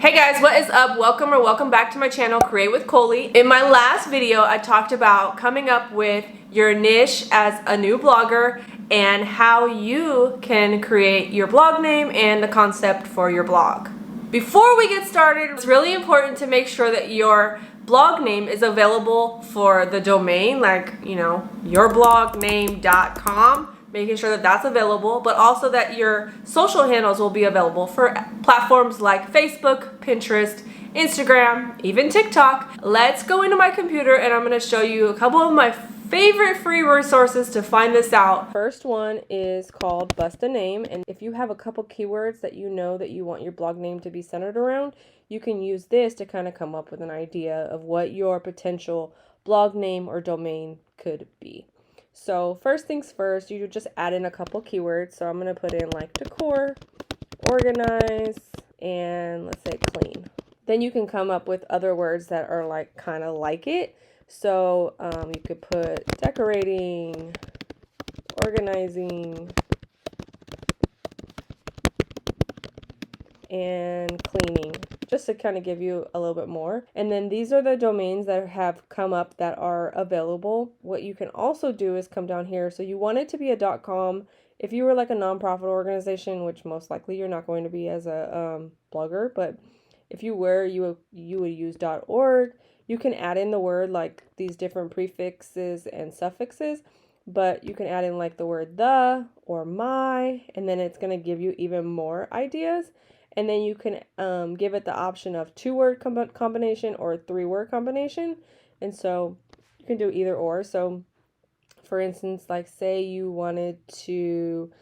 Hey guys, what is up? Welcome back to my channel, Create with Coley. In my last video, I talked about coming up with your niche as a new blogger and how you can create your blog name and the concept for your blog. Before we get started, it's really important to make sure that your blog name is available for the domain, like, yourblogname.com. Making sure that that's available, but also that your social handles will be available for platforms like Facebook, Pinterest, Instagram, even TikTok. Let's go into my computer and I'm going to show you a couple of my favorite free resources to find this out. First one is called Bust a Name, and if you have a couple keywords that you know that you want your blog name to be centered around, you can use this to kind of come up with an idea of what your potential blog name or domain could be. So first things first, you just add in a couple keywords. So I'm going to put in like decor, organize, and let's say clean. Then you can come up with other words that are like kind of like it. So you could put decorating, organizing, and cleaning, just to kind of give you a little bit more. And then these are the domains that have come up that are available. What you can also do is come down here. So you want it to be a .com. If you were like a nonprofit organization, which most likely you're not going to be as a blogger, but if you were, you would use .org. You can add in the word like these different prefixes and suffixes, but you can add in like the word the or my, and then it's going to give you even more ideas. And then you can give it the option of 2-word combination or 3-word combination. And so you can do either or. So for instance, like say you wanted to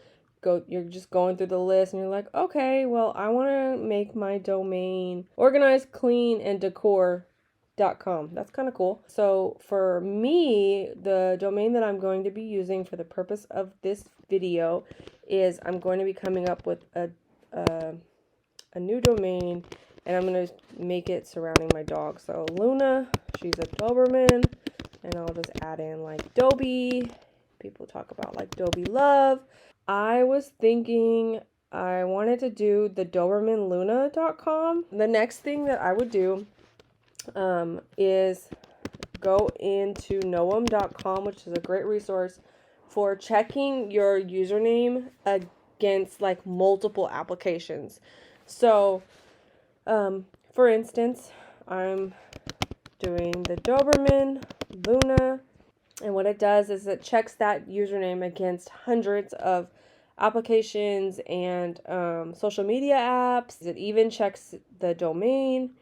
go, you're just going through the list and you're like, okay, well, I want to make my domain organize, clean, and decor.com. That's kind of cool. So for me, the domain that I'm going to be using for the purpose of this video is I'm going to be coming up with a new domain, and I'm going to make it surrounding my dog. So Luna, she's a Doberman, and I'll just add in like Dobie. People talk about like Dobie love. I was thinking I wanted to do the DobermanLuna.com. The next thing that I would do is go into Noam.com, which is a great resource for checking your username against like multiple applications. So, for instance, I'm doing the Doberman Luna, and what it does is it checks that username against hundreds of applications and social media apps. It even checks the domain.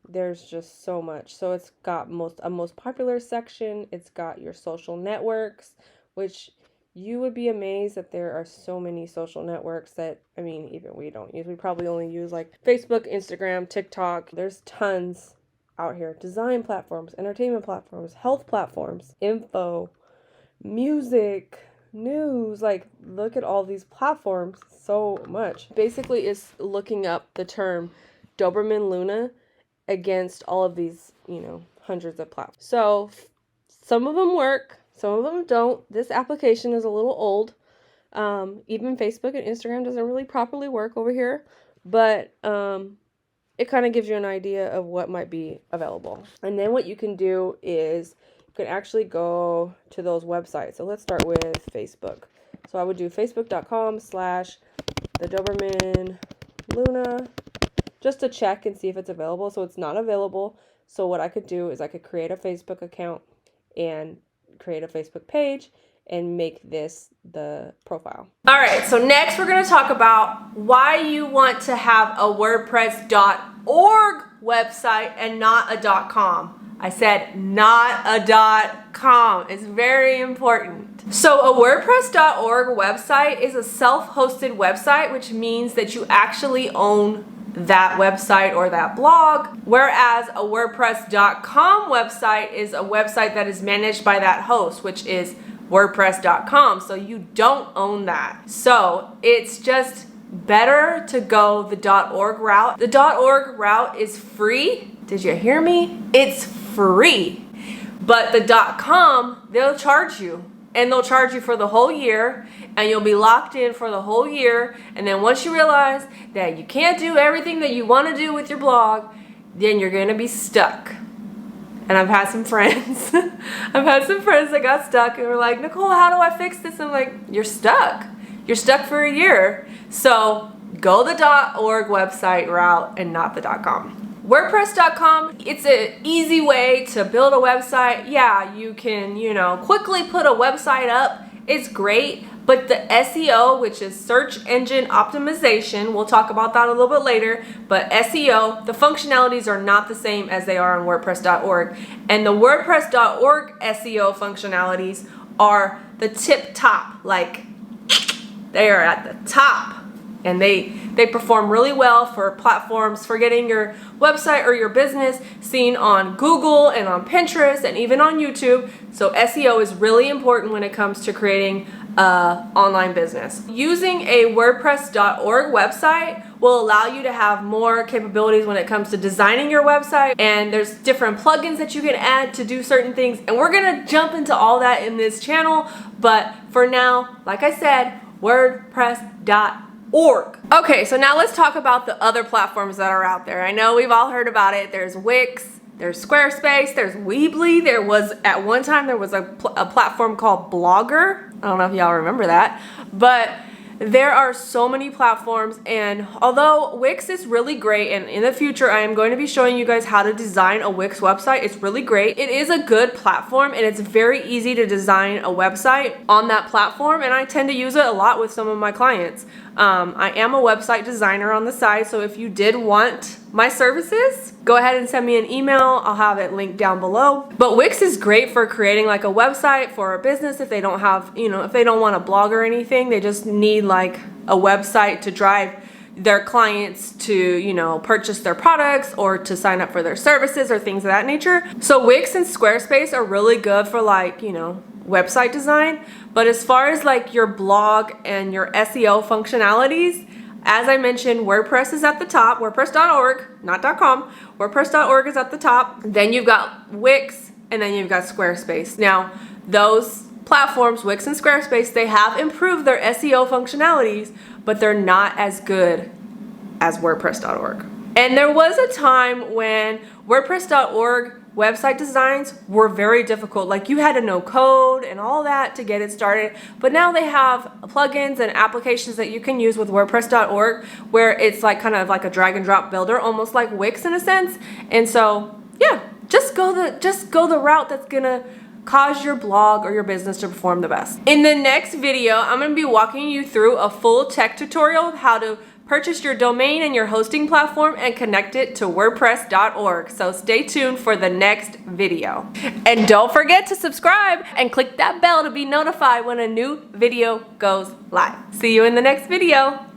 There's just so much. So it's got a most popular section. It's got your social networks, which you would be amazed that there are so many social networks that, I mean, even we don't use. We probably only use like Facebook, Instagram, TikTok. There's tons out here. Design platforms, entertainment platforms, health platforms, info, music, news. Like, look at all these platforms. So much. Basically, it's looking up the term Doberman Luna against all of these, hundreds of platforms. So some of them work. Some of them don't. This application is a little old. Even Facebook and Instagram doesn't really properly work over here. But it kind of gives you an idea of what might be available. And then what you can do is you can actually go to those websites. So let's start with Facebook. So I would do facebook.com/the Doberman Luna just to check and see if it's available. So it's not available. So what I could do is I could create a Facebook account and create a Facebook page and make this the profile. All right, so next we're going to talk about why you want to have a wordpress.org website and not a .com. I said not a .com. It's very important. So a wordpress.org website is a self-hosted website, which means that you actually own that website or that blog, whereas a wordpress.com website is a website that is managed by that host, which is wordpress.com. So you don't own that. So it's just better to go the .org route. The .org route is free. Did you hear me? It's free. But the .com, they'll charge you. and they'll charge you for the whole year, and you'll be locked in for the whole year. And then once you realize that you can't do everything that you want to do with your blog, then you're going to be stuck. And I've had some friends, that got stuck and were like, Nicole, how do I fix this? And I'm like, you're stuck. You're stuck for a year. So go the .org website route and not the .com. WordPress.com, it's an easy way to build a website. Yeah, you can, quickly put a website up. It's great. But the SEO, which is search engine optimization, we'll talk about that a little bit later, but SEO, the functionalities are not the same as they are on WordPress.org. And the WordPress.org SEO functionalities are the tip top, like they are at the top. And they perform really well for platforms for getting your website or your business seen on Google and on Pinterest and even on YouTube. So SEO is really important when it comes to creating an online business. Using a WordPress.org website will allow you to have more capabilities when it comes to designing your website. And there's different plugins that you can add to do certain things. And we're going to jump into all that in this channel. But for now, like I said, WordPress.org. Okay, so now let's talk about the other platforms that are out there. I know we've all heard about it. There's Wix, there's Squarespace, there's Weebly. At one time there was a platform called Blogger. I don't know if y'all remember that, but there are so many platforms, and although Wix is really great, and in the future I am going to be showing you guys how to design a Wix website. It's really great. It is a good platform, and it's very easy to design a website on that platform, and I tend to use it a lot with some of my clients. I am a website designer on the side, so if you did want my services, go ahead and send me an email. I'll have it linked down below. But Wix is great for creating like a website for a business if they don't have, if they don't want a blog or anything. They just need like a website to drive their clients to, purchase their products or to sign up for their services or things of that nature. So Wix and Squarespace are really good for like, website design. But as far as like your blog and your SEO functionalities, as I mentioned, WordPress is at the top, WordPress.org, not .com. WordPress.org is at the top. Then you've got Wix, and then you've got Squarespace. Now, those platforms, Wix and Squarespace, they have improved their SEO functionalities, but they're not as good as WordPress.org. And there was a time when WordPress.org website designs were very difficult. Like you had to know code and all that to get it started. But now they have plugins and applications that you can use with WordPress.org where it's like kind of like a drag and drop builder, almost like Wix in a sense. And so, yeah, just go the route that's gonna cause your blog or your business to perform the best. In the next video, I'm gonna be walking you through a full tech tutorial of how to purchase your domain and your hosting platform and connect it to WordPress.org. So stay tuned for the next video. And don't forget to subscribe and click that bell to be notified when a new video goes live. See you in the next video.